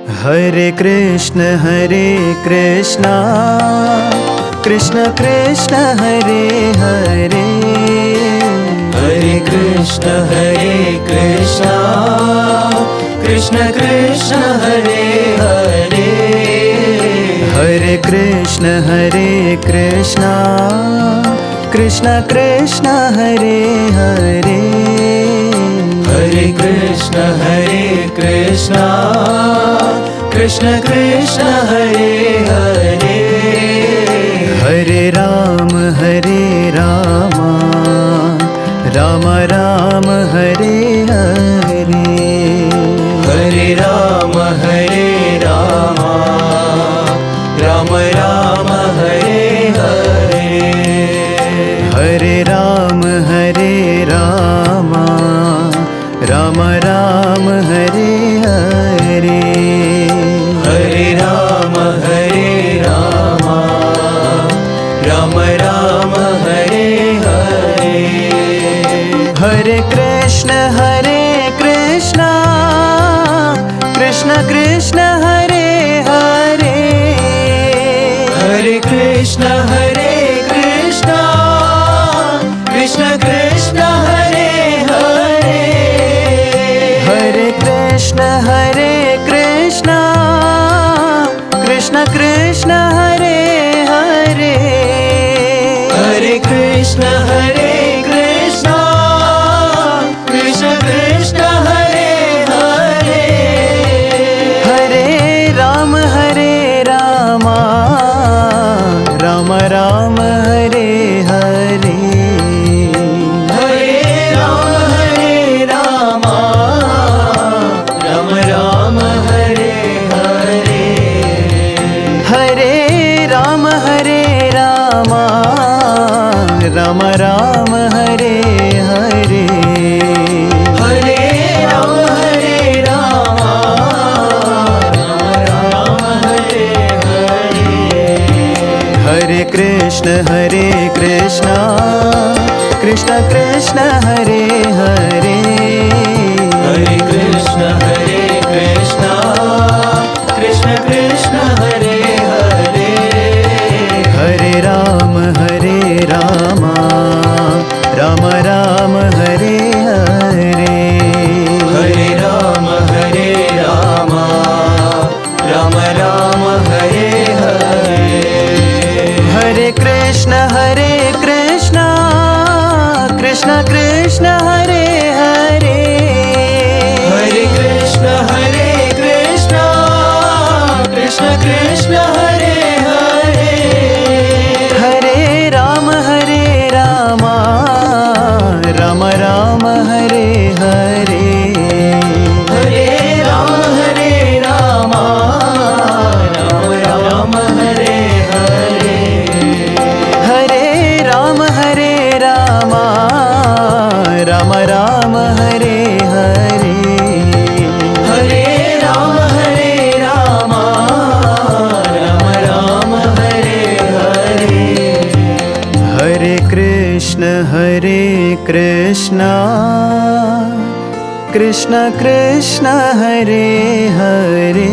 Hare Krishna Krishna Krishna Hare Hare, Hare Krishna Krishna Krishna Hare Hare, Hare Krishna Krishna Krishna Hare Hare, Hare Krishna Krishna Krishna Hare Hare, Hare Ram Ram Ram Hare Hare, Hare Ram Ram Ram Hare Hare, Hare Ram Ram Ram Hare Hare, Hare Ram Ram Hare Hare, Hare Krishna Krishna Krishna Hare Hare, Hare Krishna Krishna Krishna Hare Hare, Hare Krishna Krishna Krishna Hare Hare, Hare Krishna Krishna Krishna Hare Hare, Hare Ram Ram Ram Hare Hare, Hare Ram Ram Hare Hare, Hare Ram Ram Ram Hare Hare, Hare Ram Ram Hare Hare, Hare Krishna Krishna Krishna Hare Hare, Hare Krishna Krishna Hare Hare, Hare Ram Ram Ram Hare Hare, Hare Ram Ram Hare Hare, Hare Krishna Krishna Krishna Hare Hare, Hare Krishna Krishna Hare Hare, Hare Ram Ram Ram Hare Hare, Hare Ram Ram Hare Hare, Hare Ram Ram Ram Hare Hare, Hare Ram Ram Hare Hare, Hare Krishna Krishna Krishna Hare Hare,